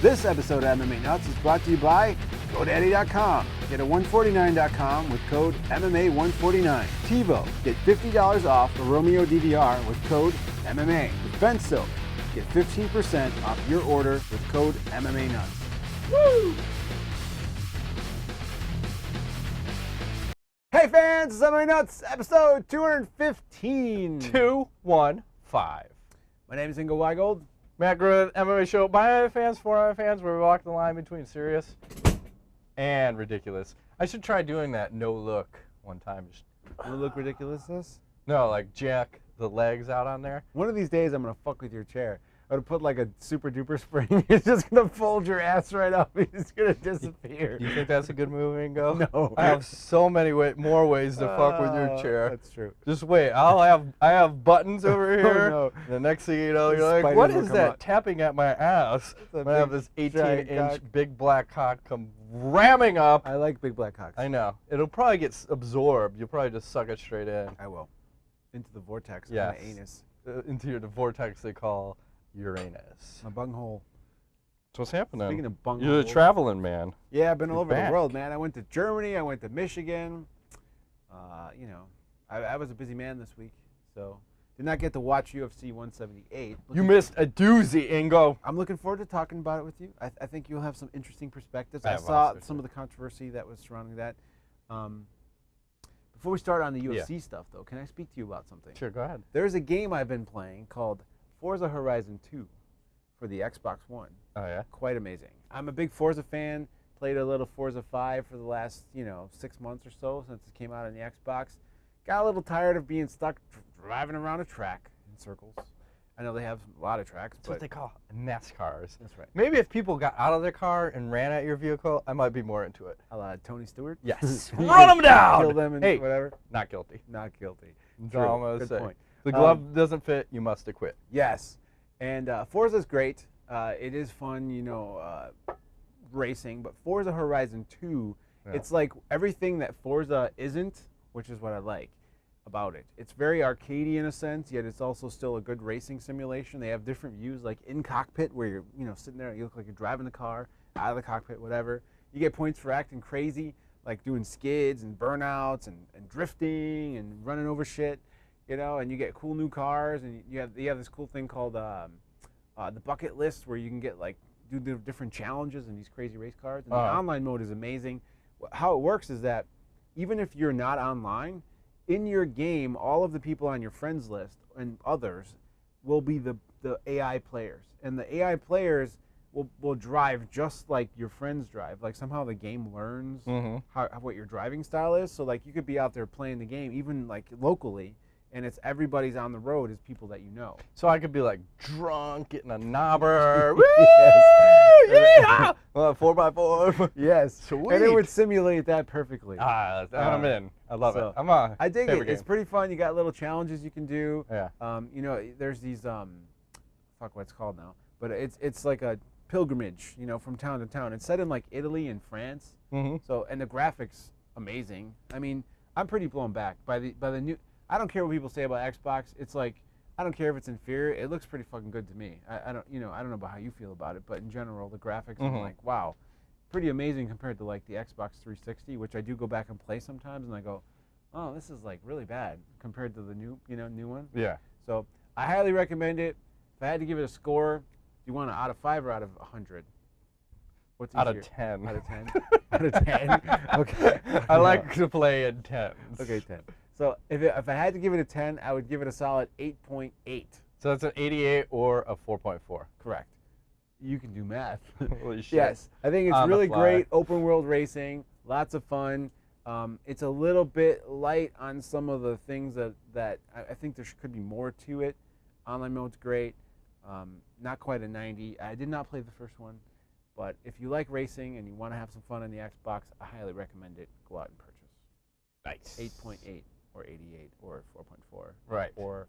This episode of MMA Nuts is brought to you by GoDaddy.com. Get a $149.com with code MMA149. TiVo, get $50 off a Romero DVR with code MMA. With Benso, get 15% off your order with code MMA Nuts. Woo! Hey fans, it's MMA Nuts, episode 215. 215. My name is Ingo Weigold. Matt Gruden, MMA show by MMA fans, for MMA fans, where we walk the line between serious and ridiculous. I should try doing that no look one time. Just No look ridiculousness? no, like jack the legs out on there. One of these days, I'm going to fuck with your chair. I would put like a super duper spring. It's just going to fold your ass right up. It's going to disappear. You think that's a good move, Ingo? No. I have so many more ways to fuck with your chair. That's true. Just wait. I have buttons over here. no. The next thing you know, you're like, Spiders what will is come that out. tapping at my ass? a I have big, this giant 18-inch cock. big black cock come ramming up. I like big black cocks. I know. It'll probably get absorbed. You'll probably just suck it straight in. I will. Into the vortex of Yes. my anus. Into the vortex they call Uranus. My bunghole. That's what's happening. Speaking of bungholes. You're a traveling man. Yeah, I've been all You're over back. the world, man. I went to Germany. I went to Michigan. I was a busy man this week, so did not get to watch UFC 178. You missed a doozy, Ingo. I'm looking forward to talking about it with you. I think you'll have some interesting perspectives. I I have saw also, some too. of the controversy that was surrounding that. Before we start on the UFC stuff, though, can I speak to you about something? Sure, go ahead. There's a game I've been playing called Forza Horizon 2 for the Xbox One. Oh, yeah? Quite amazing. I'm a big Forza fan. Played a little Forza 5 for the last, 6 months or so since it came out on the Xbox. Got a little tired of being stuck driving around a track in circles. I know they have a lot of tracks, That's what but they call NASCARs. that's right. Maybe if people got out of their car and ran at your vehicle, I might be more into it. A la Tony Stewart. Yes. You Run could them down! Kill them and Hey. whatever. Not guilty. Not guilty. That's True. all I'm gonna Good say. point. The glove doesn't fit, you must acquit. Yes, and Forza's great. It is fun, racing. But Forza Horizon 2, Yeah. it's like everything that Forza isn't, which is what I like about it. It's very arcadey in a sense, yet it's also still a good racing simulation. They have different views, like in cockpit, where you're sitting there, you look like you're driving the car, out of the cockpit, whatever. You get points for acting crazy, like doing skids and burnouts and drifting and running over shit, and you get cool new cars, and you have this cool thing called the bucket list, where you can get do the different challenges in these crazy race cars. And the online mode is amazing. How it works is that even if you're not online, in your game, all of the people on your friends list and others will be the AI players. And the AI players will drive just like your friends drive. Like somehow the game learns what your driving style is. So you could be out there playing the game, even locally, and it's everybody's on the road is people that you know. So I could be drunk, getting a knobber. Woo! Yes. Yeah! 4x4. Yes. Sweet. And it would simulate that perfectly. I'm in. I love so it. I dig it. favorite It's game. pretty fun. You got little challenges you can do. Yeah. There's these fuck what it's called now, but it's like a pilgrimage, from town to town. It's set in Italy and France. So, and the graphics amazing. I mean, I'm pretty blown back by the new. I don't care what people say about Xbox. It's I don't care if it's inferior. It looks pretty fucking good to me. I don't know about how you feel about it, but in general, the graphics are wow, pretty amazing compared to the Xbox 360, which I do go back and play sometimes, and I go, oh, this is really bad compared to the new one. Yeah. So I highly recommend it. If I had to give it a score, do you want an out of 5 or out of 100? What's Out of easier? 10. Out of 10. Out of 10. Okay. I like to play in 10s. Okay, 10. So if I had to give it a 10, I would give it a solid 8.8. So that's an 88 or a 4.4. Correct. You can do math. Holy shit. Yes, I think it's On the really fly. great open world racing. Lots of fun. It's a little bit light on some of the things that I think there could be more to it. Online mode's great. Not quite a 90. I did not play the first one, but if you like racing and you want to have some fun on the Xbox, I highly recommend it. Go out and purchase. Nice. 8.8 or 88 or 4.4. Right. Or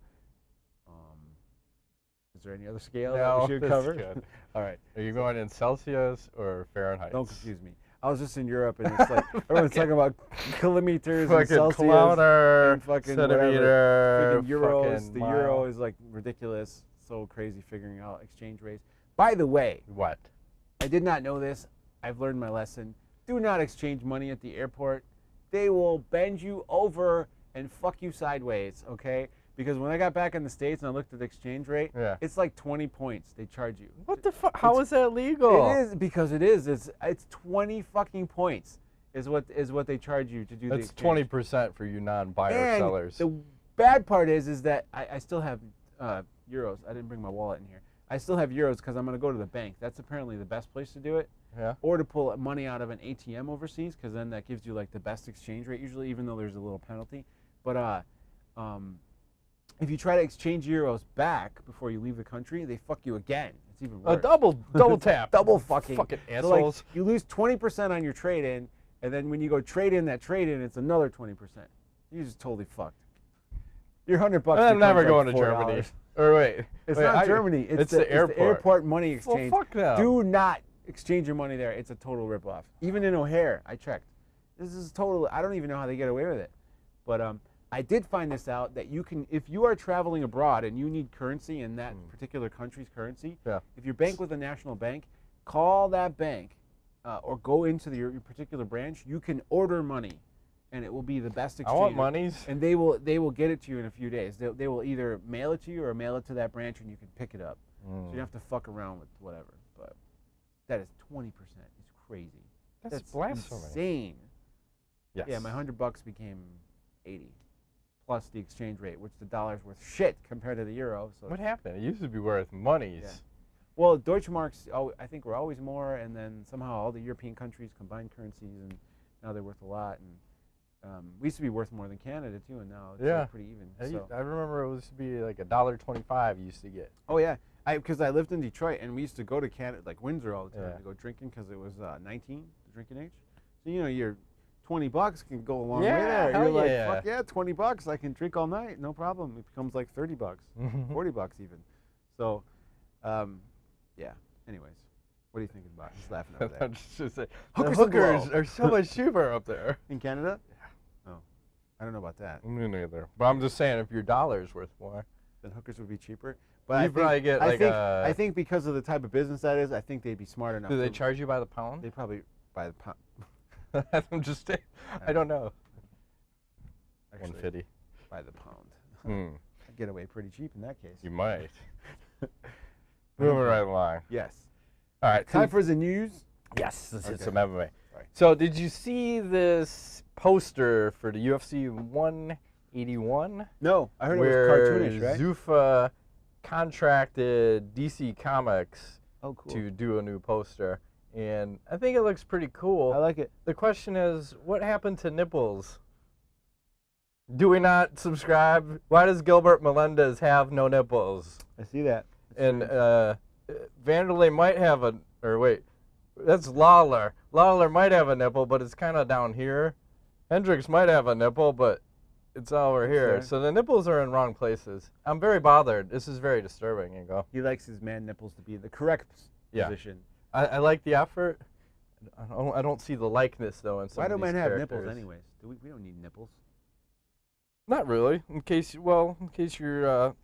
is there any other scale No, that we should that's cover? good. All right. Are you going in Celsius or Fahrenheit? Don't confuse me. I was just in Europe, and it's everyone's talking about kilometers and Fucking Celsius kilometer, and fucking centimeter, freaking euros. fucking The mile. euro is ridiculous. So crazy figuring out exchange rates. By the way, What? I did not know this. I've learned my lesson. Do not exchange money at the airport. They will bend you over and fuck you sideways, okay? Because when I got back in the States and I looked at the exchange rate, it's like 20 points they charge you. What the fuck? How is that legal? It is because it is. It's 20 fucking points is what they charge you to do the exchange. That's 20% for you non-buyer sellers. The bad part is that I still have euros. I didn't bring my wallet in here. I still have euros because I'm going to go to the bank. That's apparently the best place to do it. Yeah. Or to pull money out of an ATM overseas, because then that gives you like the best exchange rate usually, even though there's a little penalty. But if you try to exchange euros back before you leave the country, they fuck you again. It's even worse. A double tap. Double fucking assholes. So like, you lose 20% on your trade-in, and then when you go trade in that trade-in, it's another 20%. You're just totally fucked. You're $100. I'm never going to $4. Germany. Or wait, not Germany. It's the airport. It's the airport money exchange. Well, fuck them. Do not exchange your money there. It's a total ripoff. Even in O'Hare, I checked. This is total. I don't even know how they get away with it. But I did find this out that you can, if you are traveling abroad and you need currency in that particular country's currency, if you bank with a national bank, call that bank or go into your particular branch. You can order money, and it will be the best exchange. I want monies. And they will get it to you in a few days. They will either mail it to you or mail it to that branch, and you can pick it up. So you don't have to fuck around with whatever. But that is 20%. It's crazy. That's blasphemy. Insane. Yes. Yeah, my $100 became 80, plus the exchange rate, which the dollar's worth shit compared to the euro. So what happened? It used to be worth monies. Yeah. Well, Deutschmarks, I think, were always more, and then somehow all the European countries combined currencies, and now they're worth a lot. And we used to be worth more than Canada too, and now it's like pretty even. I remember it used to be like $1.25 you used to get. Oh yeah, because I lived in Detroit, and we used to go to Canada, like Windsor, all the time to go drinking because it was 19, the drinking age. So your $20 can go a long way there. You're like, fuck yeah, $20, I can drink all night, no problem. It becomes like $30, $40 even. So, yeah. Anyways, what are you thinking about? Just laughing over there. The hookers are so much cheaper up there. In Canada? Oh, I don't know about that. Me neither. But I'm just saying, if your dollar's worth more, then hookers would be cheaper. But I think because of the type of business that is, I think they'd be smart enough. Do they charge you by the pound? They probably by the pound. I'm just saying. I don't know. Actually, 150 by the pound. I'd get away pretty cheap in that case. You might. Moving right along. Yes. All right. Time for the news. Yes. Let's hit some MMA. Sorry. So, did you see this poster for the UFC 181? No, I heard it was cartoonish, right? Zuffa contracted DC Comics to do a new poster. And I think it looks pretty cool. I like it. The question is, what happened to nipples? Do we not subscribe? Why does Gilbert Melendez have no nipples? I see that. And Vanderlei might have that's Lawler. Lawler might have a nipple, but it's kind of down here. Hendricks might have a nipple, but it's over here. So the nipples are in wrong places. I'm very bothered. This is very disturbing, Ingo. He likes his man nipples to be the correct position. I like the effort. I don't see the likeness, though, in some of these Why do men have characters. nipples anyways? We don't need nipples. Not really. In case your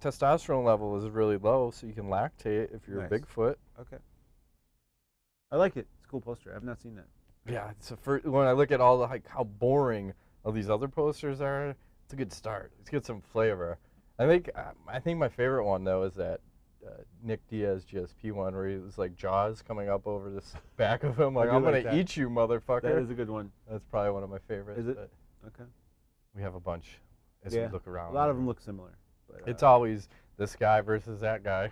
testosterone level is really low, so you can lactate if you're a Bigfoot. Okay. I like it. It's a cool poster. I've not seen that. Yeah, when I look at all the how boring all these other posters are, it's a good start. Let's get some flavor. I think my favorite one though is that Nick Diaz GSP one where he was like jaws coming up over this back of him like I'm gonna eat you, motherfucker. That is a good one. That's probably one of my favorites. Is it? Okay. We have a bunch as we look around. A lot of them look similar. But, it's always this guy versus that guy.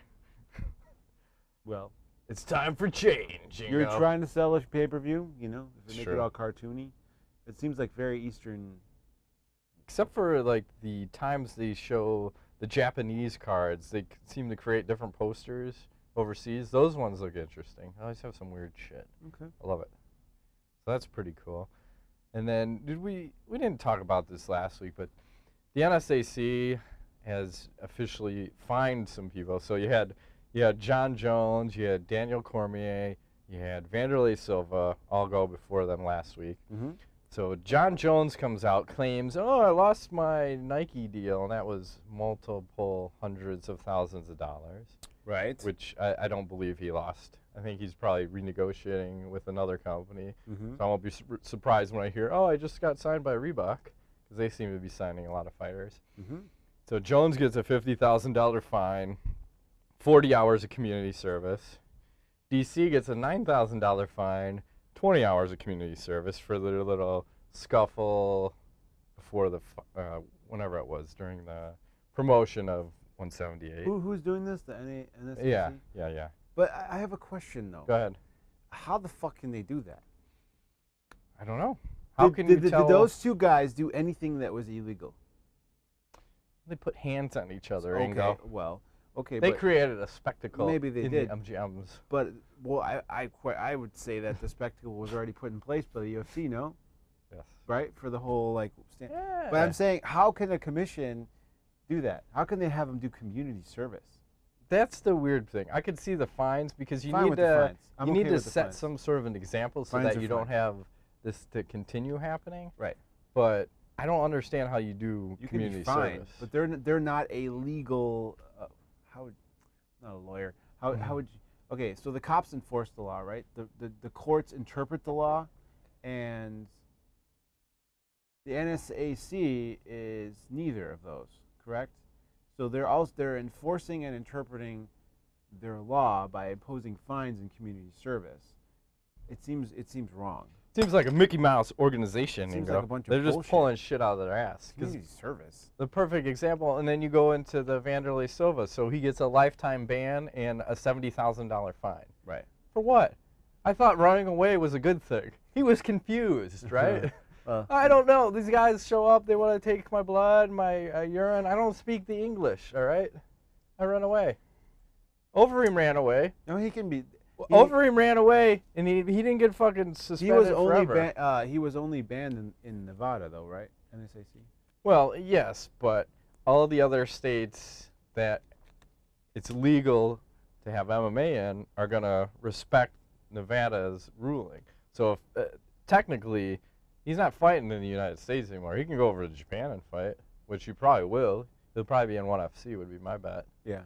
Well, it's time for change. You're trying to sell a pay-per-view, if they make it all cartoony. It seems like very Eastern. Except for like the times they show the Japanese cards, they seem to create different posters overseas. Those ones look interesting. They always have some weird shit. Okay. I love it. So that's pretty cool. And then we didn't talk about this last week, but the NSAC has officially fined some people. So you had John Jones, you had Daniel Cormier, you had Vanderlei Silva all go before them last week. Mm-hmm. So John Jones comes out, claims, I lost my Nike deal, and that was multiple hundreds of thousands of dollars. Right. Which I don't believe he lost I think he's probably renegotiating with another company. Mm-hmm. So I won't be surprised when I hear, oh, I just got signed by Reebok, because they seem to be signing a lot of fighters. Mm-hmm. So Jones gets a $50,000 fine, 40 hours of community service. DC gets a $9,000 fine, 20 hours of community service for their little scuffle before the whenever it was during the promotion of 178. Who's doing this? The NSAC? Yeah. But I have a question though. Go ahead. How the fuck can they do that? I don't know. How can you tell? Did those two guys do anything that was illegal? They put hands on each other. Okay, well, okay. They but created a spectacle. maybe they in did. The MGMs. But well, I would say that the spectacle was already put in place by the UFC, no? Yes. Right, for the whole like. Yeah. But I'm saying, how can a commission do that? How can they have them do community service? That's the weird thing. I could see the fines because you Fine need with the fines. you need to set fines. some sort of an example so Fines that are you don't fine. have this to continue happening. Right. But I don't understand how you do You community can be fined, service. but they're not a legal. Not a lawyer. How would you? Okay, so the cops enforce the law, right? The courts interpret the law, and the NSAC is neither of those, correct? So they're enforcing and interpreting their law by imposing fines and community service. It seems wrong. Seems like a Mickey Mouse organization. Seems Ingo. like a bunch of They're just bullshit. pulling shit out of their ass. 'Cause Community service. the perfect example, and then you go into the Vanderlei Silva, so he gets a lifetime ban and a $70,000 fine. Right. For what? I thought running away was a good thing. He was confused, right? I don't know. These guys show up, they want to take my blood, my urine. I don't speak the English, all right? I run away. Overeem ran away. No, he can be. Overeem ran away, and he didn't get fucking suspended forever. He was only banned in Nevada, though, right? NSAC. Well, yes, but all the other states that it's legal to have MMA in are going to respect Nevada's ruling. So if, technically, he's not fighting in the United States anymore. He can go over to Japan and fight, which he probably will. He'll probably be in 1FC would be my bet. Yeah.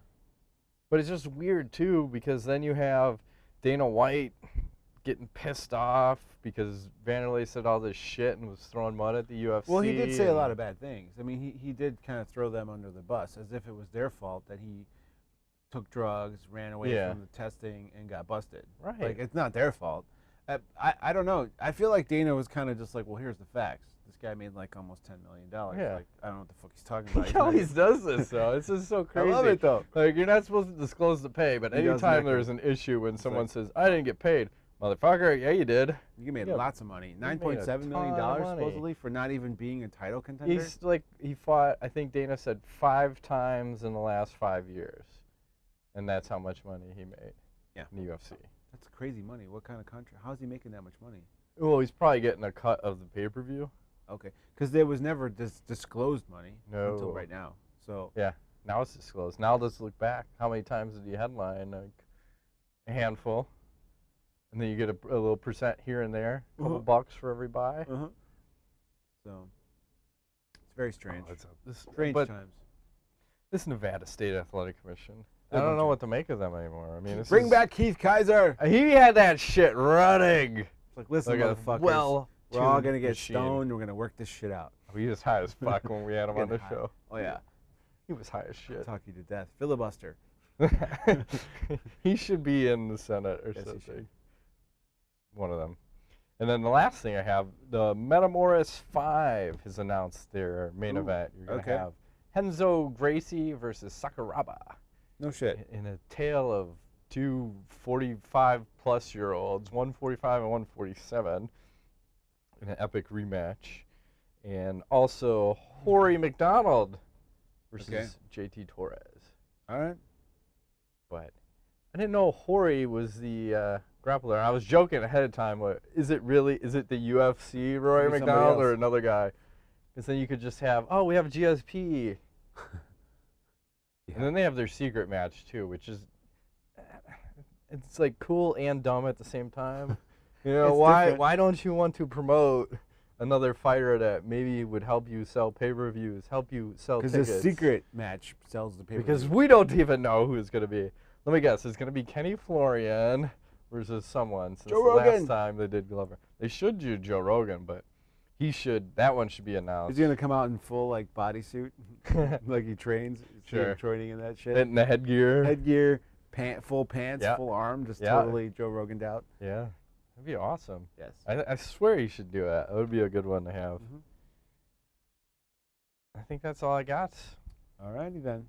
But it's just weird, too, because then you have Dana White getting pissed off because Vanderlei said all this shit and was throwing mud at the UFC. Well, he did say a lot of bad things. I mean, he did kind of throw them under the bus as if it was their fault that he took drugs, ran away from the testing, and got busted. Right. Like, it's not their fault. I don't know. I feel like Dana was kind of just like, well, here's the facts. This guy made like almost $10 million. Yeah. Like, I don't know what the fuck he's talking about. He always does this, though. It's just so crazy. I love it, though. Like, you're not supposed to disclose the pay, but He does anytime make there's an issue when someone says, I didn't get paid, motherfucker, yeah, you did. You made Yeah. lots of money. made a $9.7 million ton of money. supposedly for not even being a title contender. He's like, he fought, I think Dana said 5 times in the last 5 years. And that's how much money he made in the UFC. That's crazy money. What kind of contract? How's he making that much money? Well, he's probably getting a cut of the pay-per-view. Okay, because there was never disclosed money No. until right now. So Yeah, now it's disclosed. Now let's look back. How many times did you headline? Like a handful. And then you get a little percent here and there, a couple bucks for every buy. So it's very strange. Oh, Strange but times. this Nevada State Athletic Commission, They're I don't know bunch what to make of them anymore. I mean, this Bring is- back Keith Kaiser. He had that shit running. It's like, listen, Like a motherfuckers. We're all gonna get machine. stoned. We're gonna work this shit out. He was high as fuck when we had him on the Getting high. show. Oh yeah, He was high as I'll shit. talk you to death. Filibuster. He should be in the Senate or Yes, he something. should. One of them. And then the last thing I have, the Metamoris 5 has announced their main Ooh, event. You're going to okay. have Renzo Gracie versus Sakuraba No shit. in a tale of two 45-plus-year-olds, 145 and 147, in an epic rematch. And also Jorge McDonald versus JT Torres. All right. But I didn't know Jorge was the grappler. I was joking ahead of time. Is it the UFC Roy Maybe somebody McDonald or else. another guy? Because then you could just have, we have GSP. And then they have their secret match too, which is, it's like cool and dumb at the same time. You know, It's why different. why don't you want to promote another fighter that maybe would help you sell pay-per-views, help you sell Because tickets? the secret match sells the paper. Because we don't even know who it's going to be. Let me guess. It's going to be Kenny Florian versus someone since Joe the last Rogan. time they did Glover. They should do Joe Rogan, but that one should be announced. Is he gonna come out in full like bodysuit, like he trains? Sure. Training in that shit. In the headgear. Headgear, full pants, Yeah. full arm, just Yeah. totally Joe Rogan'd out. Yeah, that'd be awesome. Yes. I swear you should do that. That would be a good one to have. Mm-hmm. I think that's all I got. Alrighty then.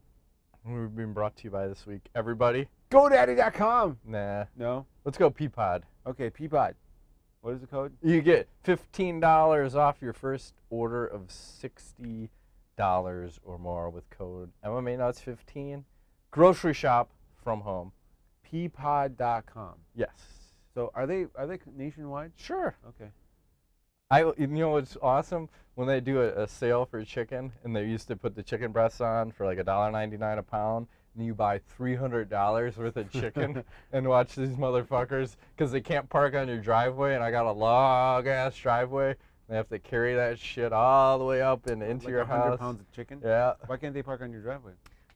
We've been brought to you by this week, everybody. GoDaddy.com. Nah. No. Let's go Peapod. Okay, Peapod. What is the code? You get $15 off your first order of $60 or more with code MMANUTS15. Grocery shop from home. Peapod.com. Yes. So are they nationwide? Sure. Okay. You know what's awesome? When they do a sale for chicken, and they used to put the chicken breasts on for like $1.99 a pound, and you buy $300 worth of chicken and watch these motherfuckers, because they can't park on your driveway, and I got a long-ass driveway. They have to carry that shit all the way up and into like your 100 house. pounds of chicken? Yeah. Why can't they park on your driveway?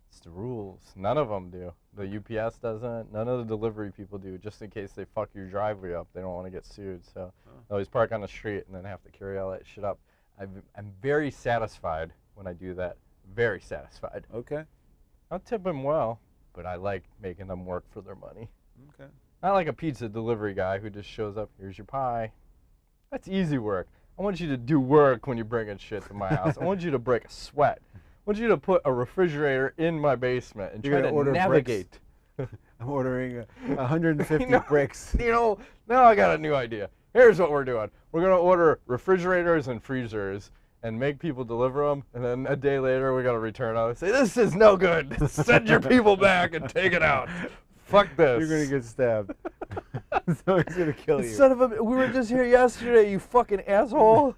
It's the rules. None of them do. The UPS doesn't. None of the delivery people do, just in case they fuck your driveway up. They don't want to get sued. So they always park on the street and then have to carry all that shit up. I'm very satisfied when I do that. Very satisfied. Okay. I'll tip them well, but I like making them work for their money. Okay. Not like a pizza delivery guy who just shows up, here's your pie. That's easy work. I want you to do work when you're bringing shit to my house. I want you to break a sweat. I want you to put a refrigerator in my basement and try to navigate. I'm ordering 150 bricks. You know, now I got a new idea. Here's what we're doing. We're going to order refrigerators and freezers and make people deliver them, and then a day later we're going to return them and say, this is no good. Send your people back and take it out. Fuck this. You're going to get stabbed. So he's going to kill you. Son of a, we were just here yesterday, you fucking asshole.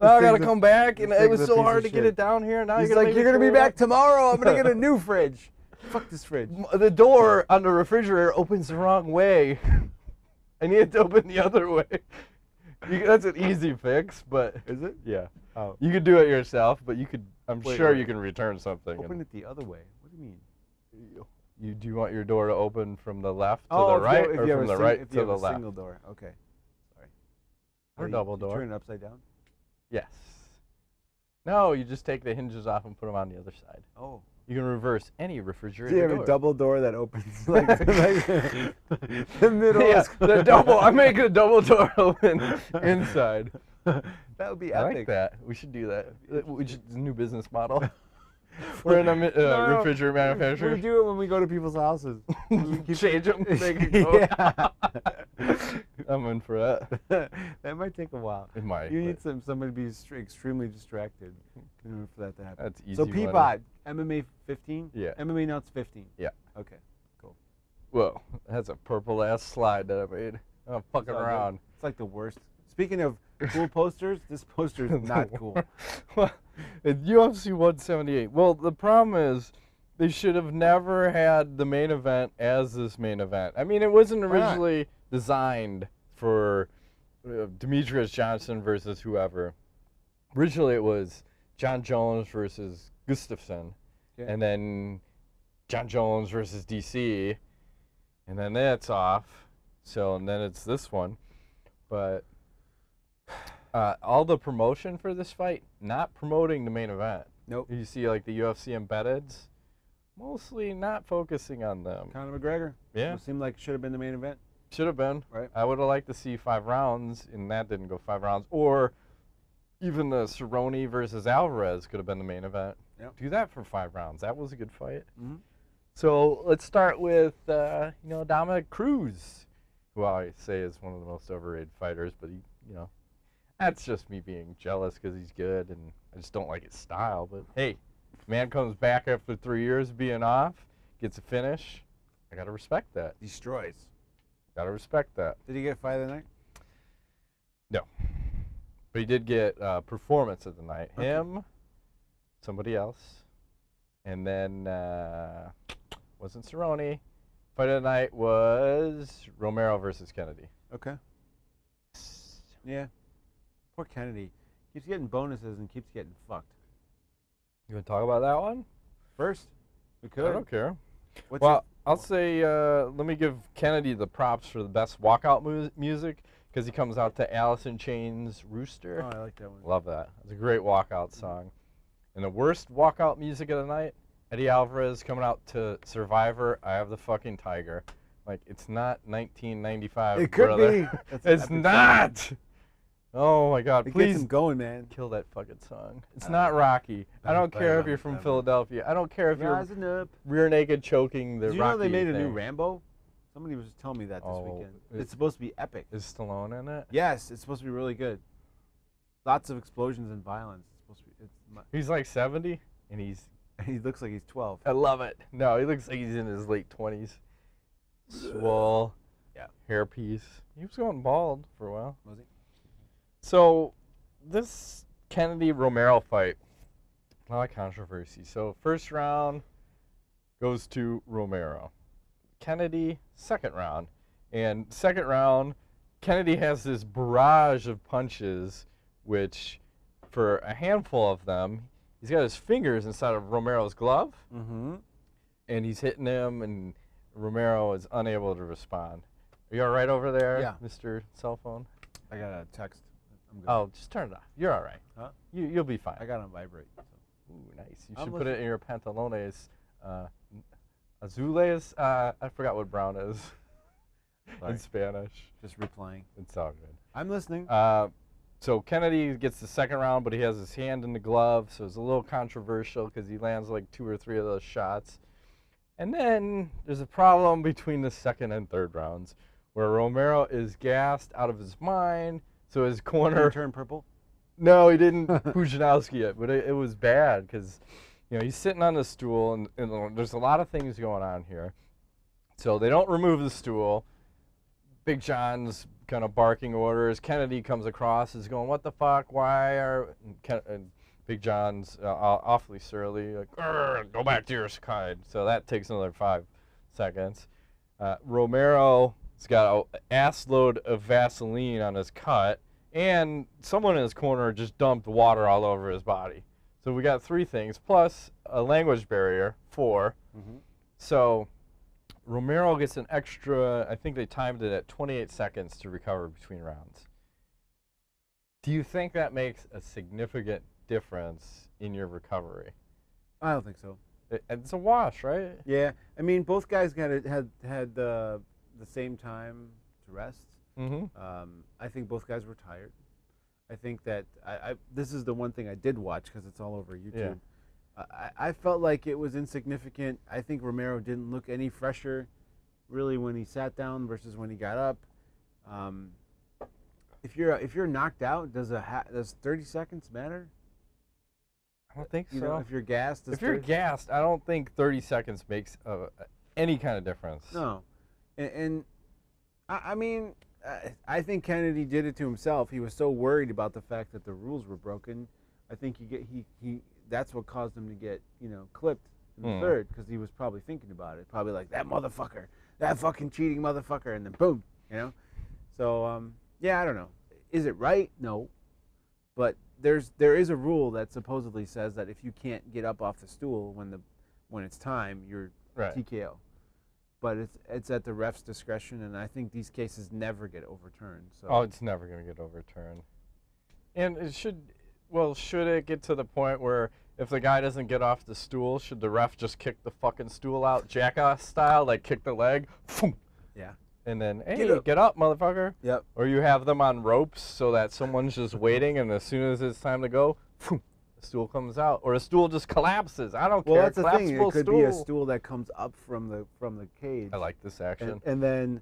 Now I got to come back, and it was so hard to get it down here. Now He's you're like, you're going to be back tomorrow. I'm going to get a new fridge. Fuck this fridge. The door on the refrigerator opens the wrong way. I need to open the other way. That's an easy fix, but Is it? yeah. Oh. You could do it yourself, but you could. I'm Wait, sure wait. you can return something. Open it the other way. What do you mean? You do you want your door to open from the left to Oh, the if you right, have- if or you have from a the right if to you have the a left? single door. Okay. Sorry. Or You- double you door. turn it upside down? Yes. No, you just take the hinges off and put them on the other side. Oh. You can reverse any Do refrigerator you have door. a double door that opens like the middle? Yeah, is- the double. I make a double door open inside. That would be I epic. like that. We should do that. It's a new business model. We're in a No, refrigerator manufacturer. We do it when we go to people's houses. We keep- Change them. They can go. Yeah. I'm in for that. That might take a while. It might. You but need somebody to be extremely distracted in order for that to happen. That's easy. So money. Peapod, MMA 15? Yeah. MMA Nuts 15? Yeah. Okay, cool. Whoa, that's a purple ass slide that I made. I'm fucking It's all good. around. It's like the worst. Speaking of cool posters, this poster is not cool. Well, it's UFC 178. Well, the problem is they should have never had the main event as this main event. I mean, it wasn't Why not? originally designed for Demetrius Johnson versus whoever. Originally, it was John Jones versus Gustafsson, Yeah. and then John Jones versus DC, and then that's off. So, and then it's this one. But all the promotion for this fight, not promoting the main event. Nope. You see, like the UFC embeddeds, mostly not focusing on them. Conor McGregor. Yeah. It seemed like it should have been the main event. Should have been. Right. I would have liked to see 5 rounds, and that didn't go 5 rounds. Or even the Cerrone versus Alvarez could have been the main event. Yep. Do that for 5 rounds. That was a good fight. Mm-hmm. So let's start with Dominick Cruz, who I say is one of the most overrated fighters, but that's just me being jealous because he's good, and I just don't like his style. But hey, man comes back after 3 years of being off, gets a finish. I gotta respect that. Destroys. Gotta respect that. Did he get fight of the night? No, but he did get performance of the night. Okay. Him, somebody else, and then wasn't Cerrone. Fight of the night was Romero versus Kennedy. Okay. Yeah. Poor Kennedy. Keeps getting bonuses and keeps getting fucked. You want to talk about that one? First, we I could. don't care. Well, I'll say let me give Kennedy the props for the best walkout music because he comes out to Alice in Chains' Rooster. Oh, I like that one. Love that. It's a great walkout song. And the worst walkout music of the night, Eddie Alvarez coming out to Survivor, I Have the Fucking Tiger. Like, it's not 1995, It could brother. be. It's not. Song. Oh, my God. It Please gets him going, man. kill that fucking song. It's not Rocky. I don't care if you're from Philadelphia. I don't care if you're rear naked choking the Rocky. Do you know they made thing. a new Rambo? Somebody was telling me that this weekend. It's supposed to be epic. Is Stallone in it? Yes, it's supposed to be really good. Lots of explosions and violence. It's supposed to be. He's like 70, and he looks like he's 12. I love it. No, he looks like he's in his late 20s. Swole. Yeah. Hairpiece. He was going bald for a while. Was he? So, this Kennedy-Romero fight, a lot of controversy. So, first round goes to Romero. Kennedy, second round. And second round, Kennedy has this barrage of punches, which, for a handful of them, he's got his fingers inside of Romero's glove. Mm-hmm. And he's hitting him, and Romero is unable to respond. Are you all right over there, Yeah. Mr. Cell Phone? I got a text. I'm good. Oh, just turn it off. You're all right. Huh? You'll be fine. I got on vibrate. So. Ooh, nice. You should put it in your pantalones. Azules. I forgot what brown is in Spanish. Just replying. It's all good. I'm listening. So Kennedy gets the second round, but he has his hand in the glove, so it's a little controversial because he lands like 2 or 3 of those shots. And then there's a problem between the second and third rounds where Romero is gassed out of his mind. So his corner turned purple? No, he didn't Pujanowski yet, but it was bad because, he's sitting on the stool, and there's a lot of things going on here. So they don't remove the stool. Big John's kind of barking orders. Kennedy comes across, is going, what the fuck, why are... And Big John's awfully surly, like, go back to your side. So that takes another 5 seconds. Romero's got an ass load of Vaseline on his cut, and someone in his corner just dumped water all over his body. So we got 3 things, plus a language barrier, 4. Mm-hmm. So Romero gets an extra, I think they timed it at 28 seconds to recover between rounds. Do you think that makes a significant difference in your recovery? I don't think so. It's a wash, right? Yeah. I mean, both guys had the same time to rest. Mm-hmm. I think both guys were tired. I think that this is the one thing I did watch because it's all over YouTube. Yeah. I felt like it was insignificant. I think Romero didn't look any fresher, really, when he sat down versus when he got up. If you're knocked out, does 30 seconds matter? I don't think so. If you're gassed, if you're gassed, I don't think 30 seconds makes any kind of difference. No, and I mean, I think Kennedy did it to himself. He was so worried about the fact that the rules were broken. I think he that's what caused him to get clipped in the third, because he was probably thinking about it. Probably like, that motherfucker, that fucking cheating motherfucker, and then boom, So yeah, I don't know. Is it right? No, but there is a rule that supposedly says that if you can't get up off the stool when it's time, you're right. TKO. But it's at the ref's discretion, and I think these cases never get overturned. So. Oh, it's never going to get overturned. And should it get to the point where if the guy doesn't get off the stool, should the ref just kick the fucking stool out, jackass style, like kick the leg? Yeah. And then, hey, get up, motherfucker. Yep. Or you have them on ropes so that someone's just waiting, and as soon as it's time to go, the stool comes out. Or a stool just collapses. I don't care. Well, that's the thing. It could be a stool. stool that comes up from the cage. I like this action. And then,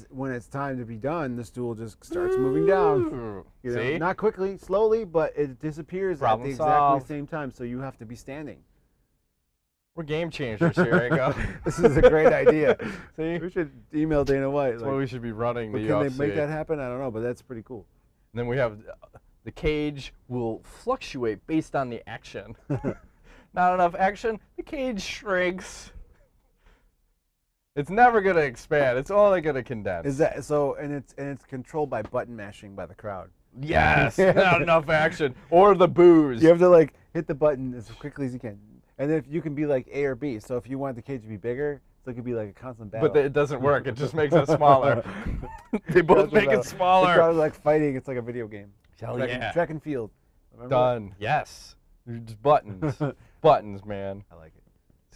when it's time to be done, the stool just starts moving down. See? Not quickly, slowly, but it disappears at the exactly same time. So you have to be standing. We're game changers here, I go. This is a great idea. See? We should email Dana White. That's why we should be running the Can UFC. they make that happen? I don't know, but that's pretty cool. And then we have the cage will fluctuate based on the action. Not enough action, the cage shrinks. It's never going to expand. It's only going to condense. Is that so? And it's controlled by button mashing by the crowd. Yes, not enough action or the booze. You have to hit the button as quickly as you can. And then if you can be like A or B. So if you want the cage to be bigger, so it could be like a constant battle. But it doesn't work. It just makes it smaller. They both make it It's smaller. probably like fighting. It's like a video game. Hell Track and field. Remember Done. Yes. Just buttons. Buttons, man. I like it.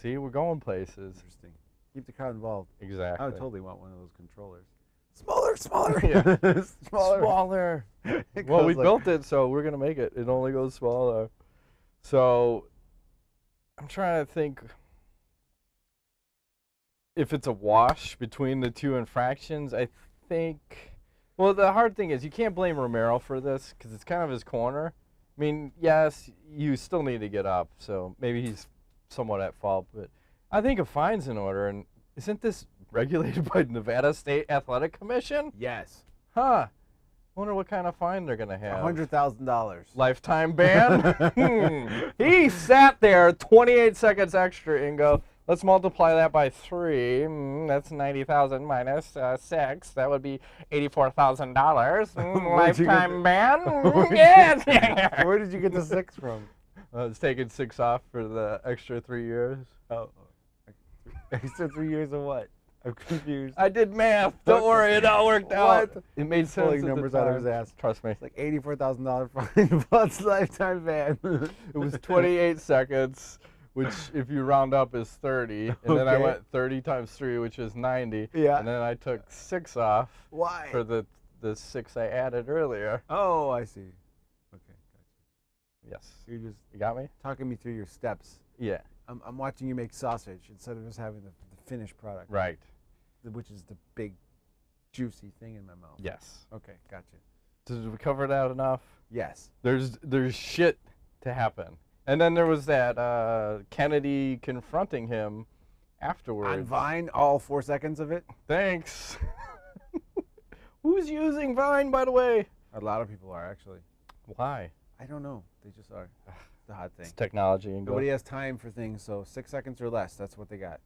See, we're going places. Interesting. Keep the crowd involved. Exactly. I would totally want one of those controllers. Smaller. Yeah. Smaller. Well, we built it, so we're going to make it. It only goes smaller. So I'm trying to think if it's a wash between the two infractions. I think, well, the hard thing is you can't blame Romero for this because it's kind of his corner. I mean, yes, you still need to get up, so maybe he's somewhat at fault, but I think a fine's in order. And isn't this regulated by Nevada State Athletic Commission? Yes. Huh. Wonder what kind of fine they're going to have. $100,000. Lifetime ban? He sat there 28 seconds extra, Ingo. Let's multiply that by 3. That's 90,000 minus 6. That would be $84,000. Lifetime ban? Yes. Where did you get the 6 from? I was taking 6 off for the extra 3 years. Oh. Extra 3 years of what? I'm confused. I did math. Don't worry, it all worked out. It made sense. Pulling numbers out of his ass. Trust me. It's like $84,000 fine plus lifetime ban. It was 28 seconds, which if you round up is 30. And then I went 30 times 3, which is 90. Yeah. And then I took 6 off. Why? For the 6 I added earlier. Oh, I see. Okay, gotcha. Yes. You're just You got me? talking me through your steps. Yeah. I'm watching you make sausage instead of just having the finished product. Right. Which is the big, juicy thing in my mouth. Yes. Okay, gotcha. Did we cover that enough? Yes. There's shit to happen. And then there was that Kennedy confronting him afterwards. On Vine, all 4 seconds of it? Thanks. Who's using Vine, by the way? A lot of people are, actually. Why? I don't know. They just are. It's a hot thing. It's technology. And Nobody has time for things, so 6 seconds or less, that's what they got.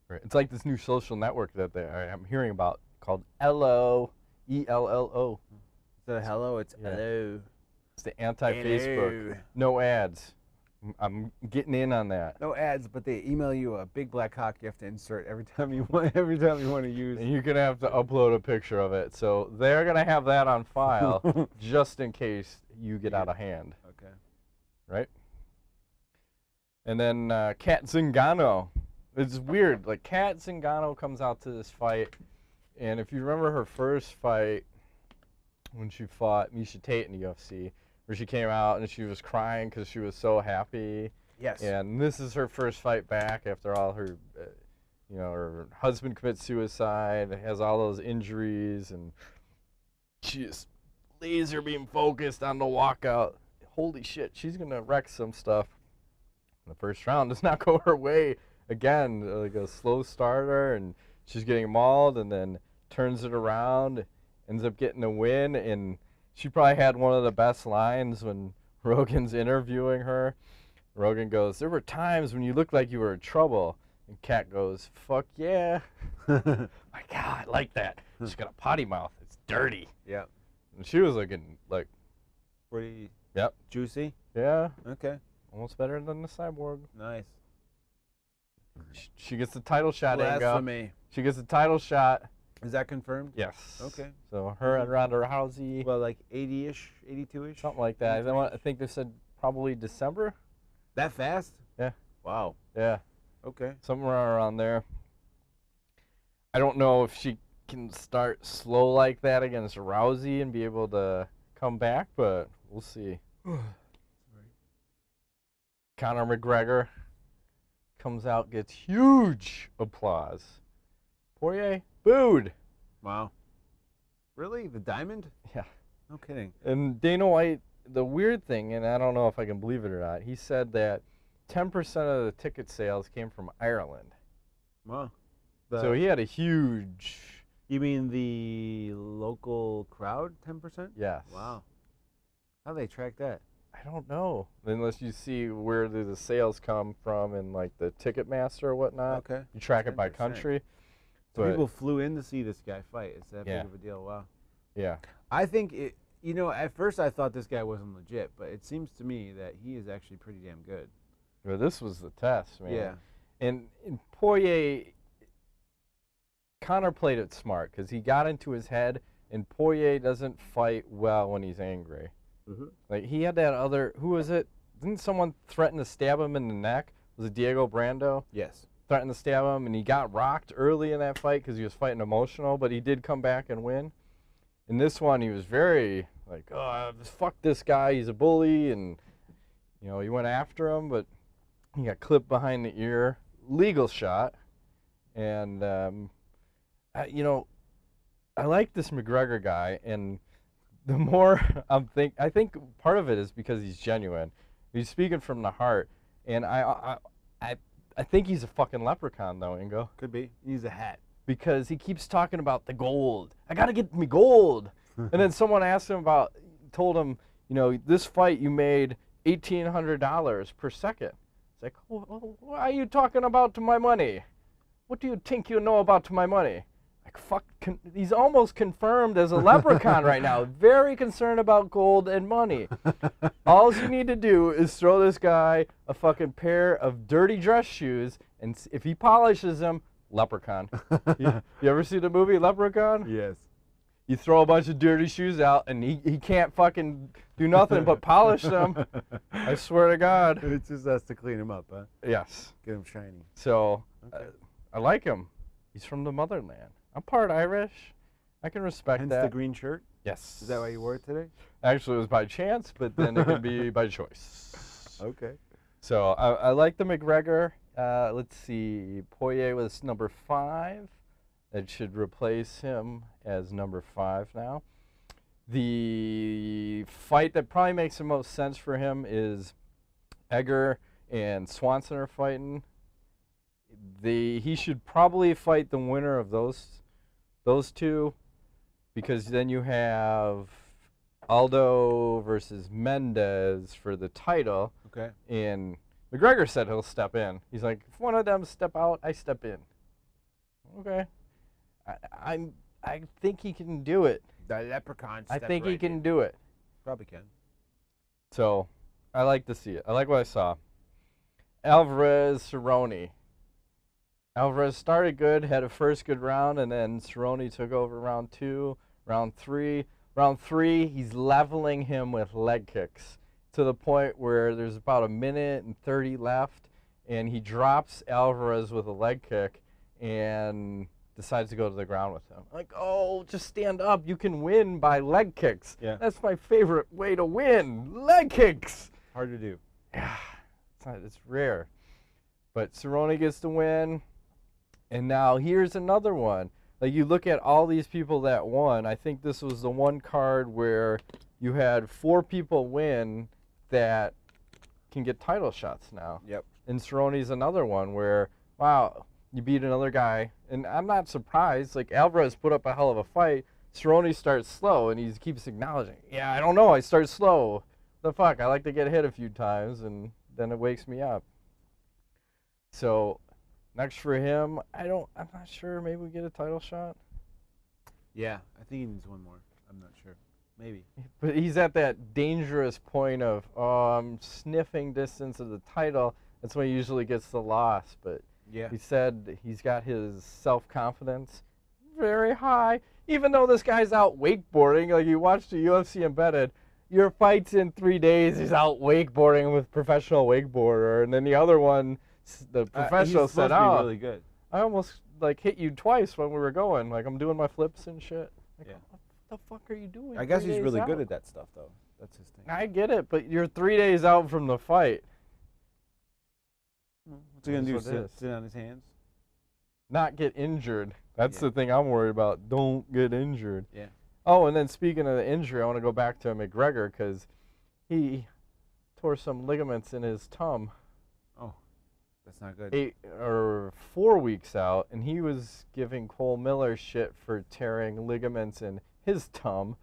Right. It's like this new social network that I'm hearing about called ELLO, E-L-L-O. Instead of hello, it's hello. It's the anti-Facebook. No ads. I'm getting in on that. No ads, but they email you a big black cock you have to insert every time you want to use. And you're going to have to upload a picture of it. So they're going to have that on file just in case you get out of hand. Okay. Right? And then Kat Zingano. It's weird. Like, Kat Zingano comes out to this fight, and if you remember her first fight when she fought Miesha Tate in the UFC, where she came out and she was crying because she was so happy. Yes. And this is her first fight back after all her, her husband commits suicide, has all those injuries, and she is laser beam focused on the walkout. Holy shit, she's going to wreck some stuff. The first round does not go her way. Again, like a slow starter, and she's getting mauled, and then turns it around, ends up getting a win, and she probably had one of the best lines when Rogan's interviewing her. Rogan goes, "There were times when you looked like you were in trouble," and Kat goes, "Fuck yeah." My God, I like that. She's got a potty mouth. It's dirty. Yeah. And she was looking like, pretty juicy. Yeah. Okay. Almost better than the Cyborg. Nice. She gets the title shot, Blasphemy. She gets the title shot. Is that confirmed? Yes. Okay. So her and Ronda Rousey. Well, like 80-ish, 82-ish? Something like that. I think they said probably December. That fast? Yeah. Wow. Yeah. Okay. Somewhere around there. I don't know if she can start slow like that against Rousey and be able to come back, but we'll see. Conor McGregor comes out, gets huge applause. Poirier booed. Wow. Really? The diamond? Yeah. No kidding. And Dana White, the weird thing, and I don't know if I can believe it or not, he said that 10% of the ticket sales came from Ireland. Wow. So he had a huge... You mean the local crowd, 10%? Yes. Wow. How do they track that? I don't know. Unless you see where the sales come from and like the Ticketmaster or whatnot. Okay. You track it by 10%. country. So people flew in to see this guy fight. It's that Yeah. big of a deal. Wow. Yeah. I think it, at first I thought this guy wasn't legit, but it seems to me that he is actually pretty damn good. But this was the test, man. Yeah. And Poirier, Conor played it smart because he got into his head, and Poirier doesn't fight well when he's angry. Mm-hmm. Like, he had that other, who was it? Didn't someone threaten to stab him in the neck? Was it Diego Brando? Yes. Threatened to stab him, and he got rocked early in that fight because he was fighting emotional, but he did come back and win. In this one, he was very like, oh, fuck this guy, he's a bully, and, you know, he went after him, but he got clipped behind the ear. Legal shot. And, you know, I like this McGregor guy, and the more I think part of it is because he's genuine. He's speaking from the heart, and I think he's a fucking leprechaun, though, Ingo. Could be. He needs a hat. Because he keeps talking about the gold. I gotta get me gold. And then someone asked him told him, you know, this fight you made $1,800 per second. It's like, what are you talking about to my money? What do you think you know about to my money? Like, fuck, he's almost confirmed as a leprechaun right now. Very concerned about gold and money. All you need to do is throw this guy a fucking pair of dirty dress shoes, and if he polishes them, leprechaun. You ever see the movie Leprechaun? Yes. You throw a bunch of dirty shoes out, and he can't fucking do nothing but polish them. I swear to God. It just has to clean him up, huh? Yes. Get him shiny. So, Okay. I like him. He's from the motherland. I'm part Irish. I can respect Hence that. the green shirt? Yes. Is that why you wore it today? Actually, it was by chance, but then it can be by choice. Okay. So, I like the McGregor. Let's see. Poirier was number 5. That should replace him as number 5 now. The fight that probably makes the most sense for him is Egger and Swanson are fighting. He should probably fight the winner of those two, because then you have Aldo versus Mendez for the title. Okay. And McGregor said he'll step in. He's like, if one of them step out, I step in. Okay. I think he can do it. The leprechaun I stepped think he right can in. do it. Probably can. So, I like to see it. I like what I saw. Alvarez, Cerrone. Alvarez started good, had a first good round, and then Cerrone took over round 2, round 3. Round 3, he's leveling him with leg kicks to the point where there's about 1:30 left, and he drops Alvarez with a leg kick and decides to go to the ground with him. Like, oh, just stand up. You can win by leg kicks. Yeah. That's my favorite way to win. Leg kicks. Hard to do. Yeah, it's rare. But Cerrone gets the win. And now here's another one. Like, you look at all these people that won. I think this was the one card where you had 4 people win that can get title shots now. Yep. And Cerrone's another one where, wow, you beat another guy. And I'm not surprised. Like, Alvarez put up a hell of a fight. Cerrone starts slow, and he keeps acknowledging, yeah, I don't know, I start slow. The fuck, I like to get hit a few times, and then it wakes me up. So, next for him, I'm not sure, maybe we get a title shot. Yeah, I think he needs one more. I'm not sure. Maybe. But he's at that dangerous point of, I'm sniffing distance of the title. That's when he usually gets the loss. But yeah, he said he's got his self-confidence very high. Even though this guy's out wakeboarding, like you watched the UFC Embedded, your fight's in 3 days, he's out wakeboarding with professional wakeboarder. And then the other one, the professional said, oh, really good. I almost like hit you twice when we were going. Like, I'm doing my flips and shit. Like, Yeah. what the fuck are you doing? I guess 3 he's days really out? good at that stuff, though. That's his thing. I get it, but you're 3 days out from the fight. What's he going to do, That's what it is. sit on his hands? Not get injured. That's Yeah. the thing I'm worried about. Don't get injured. Yeah. Oh, and then speaking of the injury, I want to go back to McGregor because he tore some ligaments in his tum. Oh, that's not good. 8 or 4 weeks out, and he was giving Cole Miller shit for tearing ligaments in his tum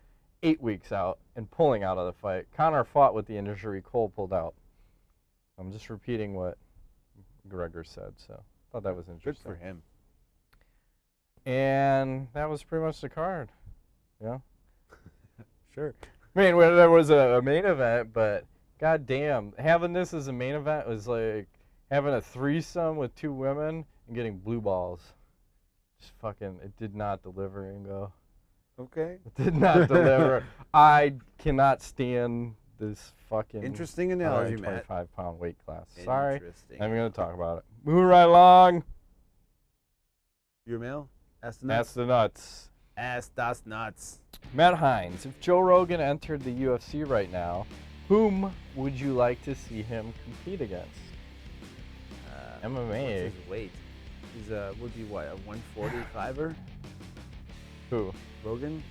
8 weeks out and pulling out of the fight. Conor fought with the injury. Cole pulled out. I'm just repeating what McGregor said, so I thought that was Good interesting. for him. And that was pretty much the card. Yeah. Sure. I mean, there was a main event, but God damn, having this as a main event was like having a threesome with 2 women and getting blue balls. Just fucking, it did not deliver, Ingo. Okay. It did not deliver. I cannot stand this fucking Interesting analogy, Matt. 25-pound weight class. Sorry, Interesting. I'm going to talk about it. Moving right along. Your mail? Ask the That's nuts. the nuts. Ask das nuts. Matt Hines, if Joe Rogan entered the UFC right now, whom would you like to see him compete against? MMA. What's his weight? He's would be what, a 145er? Who? Rogan?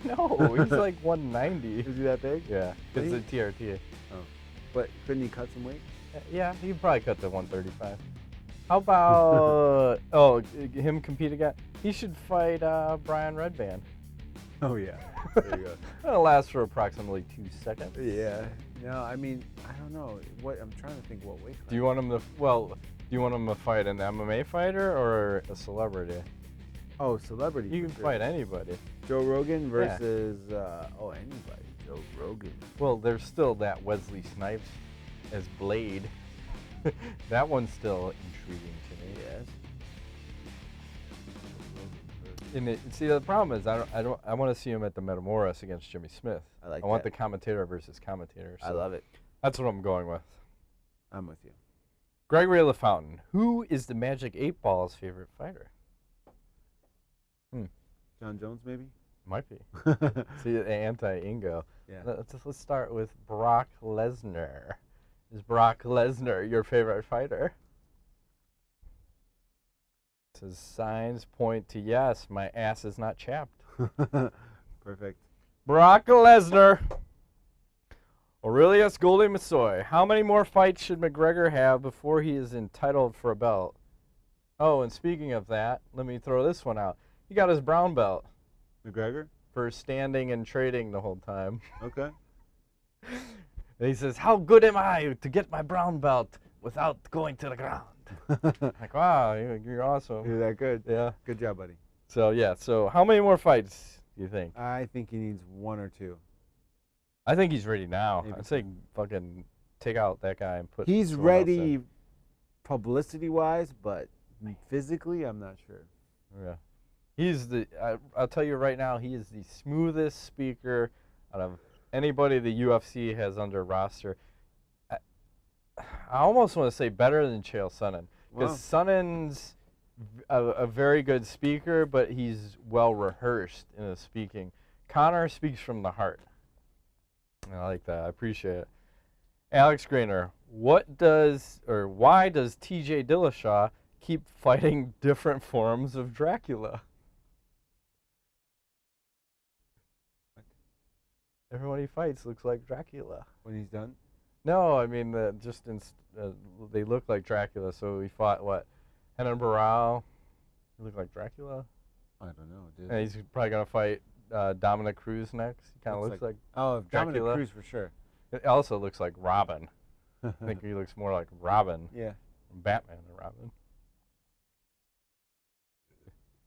No, he's like 190. Is he that big? Yeah, it's Really? a TRT. Oh. But couldn't he cut some weight? Yeah, he'd probably cut to 135. How about him compete again? He should fight Brian Redband. Oh yeah. There you go. That'll last for approximately 2 seconds. Yeah. No, I mean, I don't know. What I'm trying to think what weight class. Do you want him to fight an MMA fighter or a celebrity? Oh, celebrity. You can for sure. fight anybody. Joe Rogan versus anybody. Joe Rogan. Well, there's still that Wesley Snipes as Blade. That one's still intriguing to me. Yes. And see, the problem is I want to see him at the Metamoris against Jimmy Smith. I want that. the commentator versus commentator. So I love it. That's what I'm going with. I'm with you. Gregory LaFountain, who is the Magic 8 Ball's favorite fighter? John Jones, maybe? Might be. See, the anti-Ingo. Yeah. Let's start with Brock Lesnar. Is Brock Lesnar your favorite fighter? It says signs point to yes. My ass is not chapped. Perfect. Brock Lesnar. Aurelius Goldie Massoy. How many more fights should McGregor have before he is entitled for a belt? Oh, and speaking of that, let me throw this one out. He got his brown belt McGregor? for standing and trading the whole time. Okay. And he says, how good am I to get my brown belt without going to the ground? Like, wow, you're awesome. You're that good. Yeah. Good job, buddy. So, yeah. So, how many more fights do you think? I think he needs 1 or 2. I think he's ready now. Maybe I'd say fucking take out that guy and put He's someone else in. ready publicity-wise, but physically, I'm not sure. Yeah. He's I'll tell you right now, he is the smoothest speaker out of anybody the UFC has under roster. I almost want to say better than Chael Sonnen. Because Sonnen's a very good speaker, but he's well rehearsed in his speaking. Conor speaks from the heart. I like that. I appreciate it. Alex Grainer, why does TJ Dillashaw keep fighting different forms of Dracula? Everyone he fights looks like Dracula. When he's done? No, I mean, they look like Dracula. So he fought, what, Renan Barao? He looked like Dracula? I don't know, dude. And he's probably going to fight Dominick Cruz next. He kind of looks like Oh, Dominick Dracula. Cruz for sure. It also looks like Robin. I think he looks more like Robin. Yeah. Batman and Robin.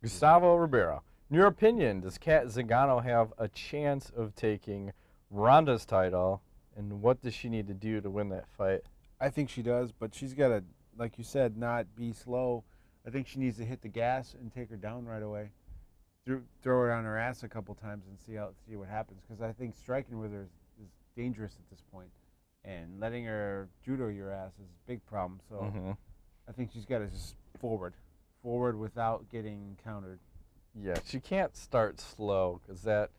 Gustavo Ribeiro. In your opinion, does Kat Zingano have a chance of taking Ronda's title, and what does she need to do to win that fight? I think she does, but she's got to, like you said, not be slow. I think she needs to hit the gas and take her down right away. Throw her on her ass a couple times and see what happens. Because I think striking with her is dangerous at this point, and letting her judo your ass is a big problem. So I think she's got to just forward without getting countered. Yeah, she can't start slow because that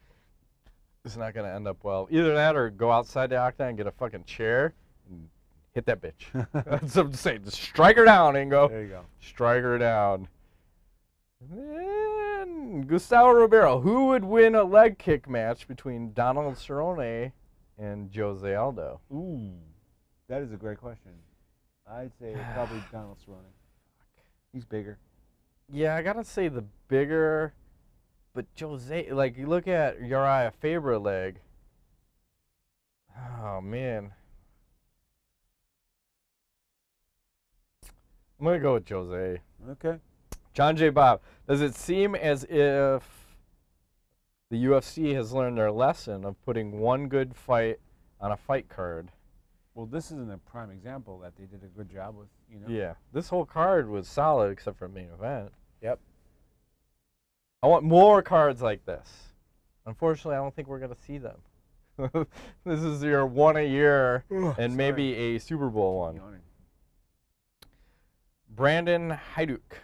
is not going to end up well. Either that or go outside the octagon and get a fucking chair and hit that bitch. That's what I'm saying. Just strike her down, Ingo. There you go. Strike her down. And Gustavo Ribeiro. Who would win a leg kick match between Donald Cerrone and Jose Aldo? Ooh, that is a great question. I'd say probably Donald Cerrone. He's bigger. Yeah, I gotta say the bigger, but Jose, like you look at Uriah Faber leg. Oh man, I'm gonna go with Jose. Okay. John J. Bob, does it seem as if the UFC has learned their lesson of putting one good fight on a fight card? Well, this isn't a prime example that they did a good job with, Yeah, this whole card was solid except for the main event. Yep. I want more cards like this. Unfortunately, I don't think we're going to see them. This is your one a year and maybe a Super Bowl one. Yawning. Brandon Hajduk.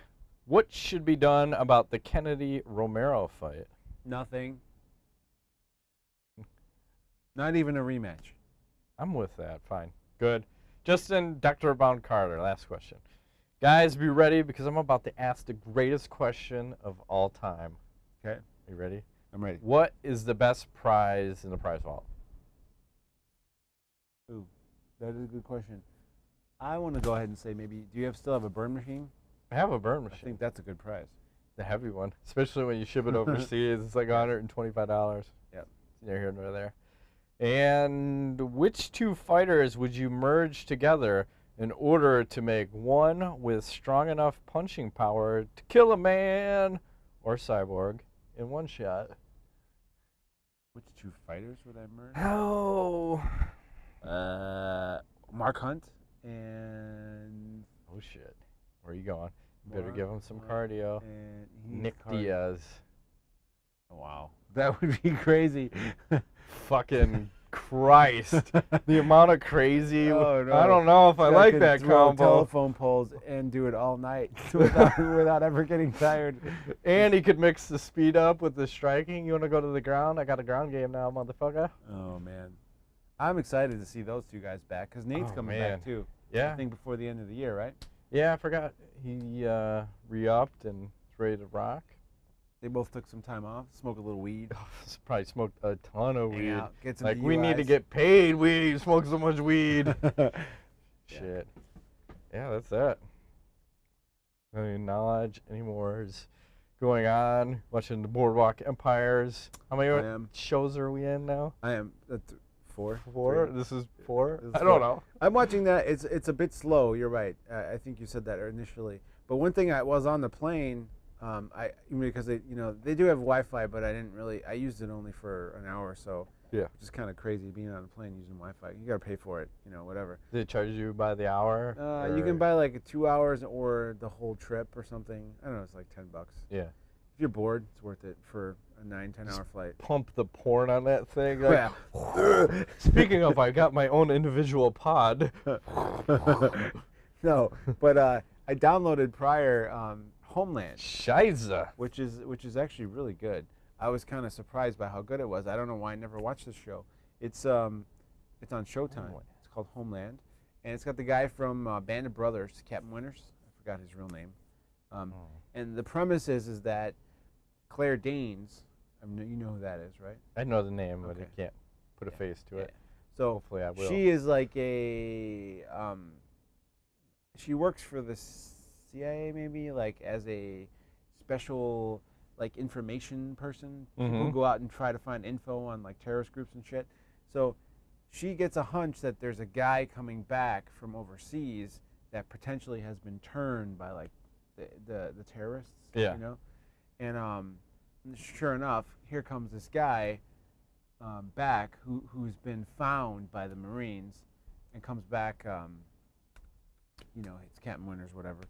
What should be done about the Kennedy-Romero fight? Nothing. Not even a rematch. I'm with that. Fine. Good. Justin, Dr. Bound Carter, last question. Guys, be ready because I'm about to ask the greatest question of all time. Okay. You ready? I'm ready. What is the best prize in the prize vault? Ooh, that is a good question. I want to go ahead and say maybe, do you still have a burn machine? I have a burn machine. I think that's a good prize. The heavy one, especially when you ship it overseas. It's like $125. Yep. Neither here nor there. And which two fighters would you merge together in order to make one with strong enough punching power to kill a man or Cyborg in one shot? Which two fighters would I merge? Oh. Mark Hunt and... Oh, shit. Where are you going? You better give him some cardio. And Nick Diaz. Oh, wow. That would be crazy. Fucking Christ. The amount of crazy. Oh, no. I don't know if I like that combo. Telephone poles and do it all night without ever getting tired. And he could mix the speed up with the striking. You want to go to the ground? I got a ground game now, motherfucker. Oh, man. I'm excited to see those two guys back because Nate's coming back, too. Yeah. I think before the end of the year, right? Yeah, I forgot. He re-upped and is ready to rock. They both took some time off, smoked a little weed. Probably smoked a ton of weed. Out, get some like, DUIs. we need to get paid weed. Smoke so much weed. Shit. Yeah, that's that. Any knowledge anymore is going on. Watching the Boardwalk Empires. How many shows are we in now? I am. 4. 4? This is 4? This is I don't know. I'm watching that. It's a bit slow. You're right. I think you said that initially. But one thing I was on the plane. Because they do have Wi-Fi, but I used it only for an hour or so. Yeah. Which is kind of crazy being on a plane using Wi-Fi. You gotta pay for it, whatever. They charge you by the hour? You can buy like 2 hours or the whole trip or something. I don't know. It's like $10. Yeah. If you're bored, it's worth it for a 9-10 hour flight. Pump the porn on that thing. Like, speaking of, I got my own individual pod. No, but I downloaded prior Homeland. Scheiße. Which is actually really good. I was kind of surprised by how good it was. I don't know why I never watched this show. It's on Showtime. It's called Homeland, and it's got the guy from Band of Brothers, Captain Winters. I forgot his real name. And the premise is that Claire Danes, you know who that is, right? I know the name, but I can't put a face to it. So hopefully I will. She is like she works for the CIA maybe, like as a special like information person. People who go out and try to find info on like terrorist groups and shit. So she gets a hunch that there's a guy coming back from overseas that potentially has been turned by like the terrorists. Yeah. And sure enough, here comes this guy back who's been found by the Marines and comes back. It's Captain Winters, whatever.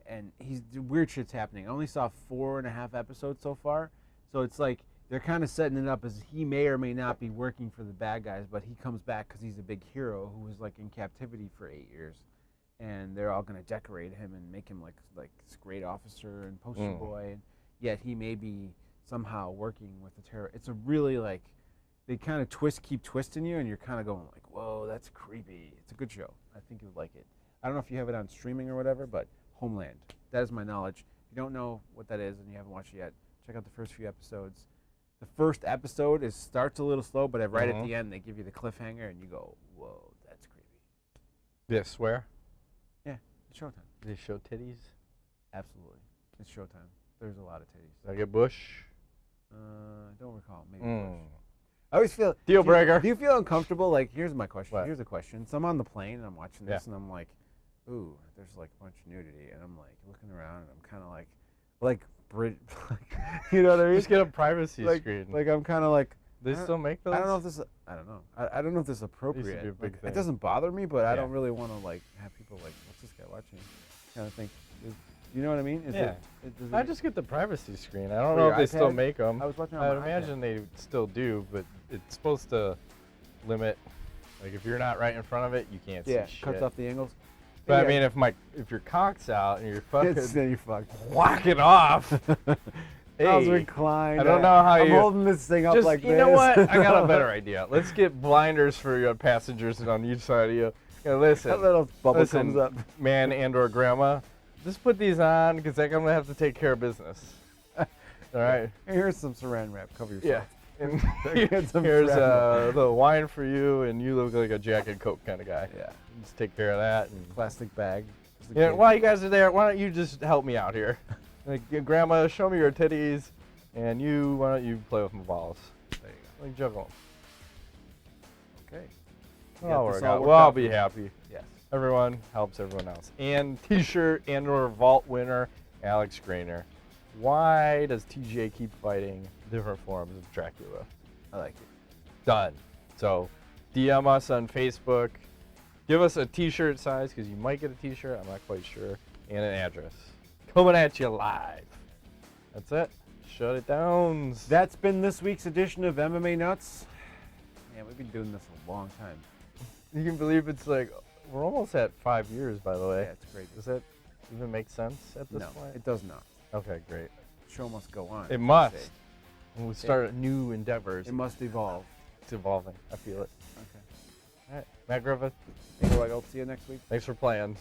And weird shit's happening. I only saw 4.5 episodes so far, so it's like they're kind of setting it up as he may or may not be working for the bad guys, but he comes back because he's a big hero who was like in captivity for 8 years, and they're all gonna decorate him and make him like this great officer and poster boy, and yet he may be somehow working with the terror. It's a really like they kind of keep twisting you, and you're kind of going like, whoa, that's creepy. It's a good show. I think you would like it. I don't know if you have it on streaming or whatever, but Homeland. That is my knowledge. If you don't know what that is and you haven't watched it yet, check out the first few episodes. The first episode starts a little slow, but right at the end they give you the cliffhanger and you go, whoa, that's creepy. They swear? Yeah, it's Showtime. They show titties? Absolutely. It's Showtime. There's a lot of titties. Like a bush? I don't recall. Maybe bush. I always feel... Deal breaker. Do you feel uncomfortable? Like, here's my question. What? Here's a question. So I'm on the plane and I'm watching this and I'm like, ooh, there's like a bunch of nudity, and I'm like looking around, and I'm kind of like, you know what I mean? Just get a privacy screen. Like I'm kind of like, They still make those? I don't know if this. I don't know. I don't know if this is appropriate. be a big thing. It doesn't bother me, but I Yeah. don't really want to like have people like, what's this guy watching? Kind of think. You know what I mean? Yeah. Does I just get the privacy screen. I don't For know your if they still iPad? make them. I was watching on I would my iPad. imagine they still do, but it's supposed to limit. Like if you're not right in front of it, you can't see shit. cuts off the angles. But Yeah. I mean, if your cock's out and you're Then fucking you fucked. whacking off. I was Hey, reclined. I don't know how I'm you. holding this thing up Just, like this. you know what? I got a better idea. Let's get blinders for your passengers on each side of you. Listen, That little bubble listen, comes up. man and/or grandma, just put these on because I'm gonna have to take care of business. All right. Here's some saran wrap. Cover yourself. Yeah. And Get some here's saran a little wine for you, and you look like a Jack and Coke kind of guy. Yeah. Just take care of that. And Plastic bag. Just in yeah, case. while you guys are there, why don't you just help me out here? Like, grandma, show me your titties, and why don't you play with my balls? There you go. Like juggle 'em. Okay. Well, I'll work all out. worked Well, I'll out be for you. happy. Yes. Everyone helps everyone else. And T-shirt and/or vault winner Alex Grainer. Why does TJ keep fighting different forms of Dracula? I like it. Done. So, DM us on Facebook. Give us a T-shirt size because you might get a T-shirt. I'm not quite sure. And an address. Coming at you live. That's it. Shut it down. That's been this week's edition of MMA Nuts. Man, we've been doing this a long time. You can believe it's like we're almost at 5 years, by the way. Yeah, it's crazy. Does that even make sense at this No, point? it does not. Okay, great. The show must go on. It for must. God's sake. When we start new endeavors, It must evolve. it's evolving. I feel it. Okay. All right, Matt Griffith, I'll see you next week. thanks for playing.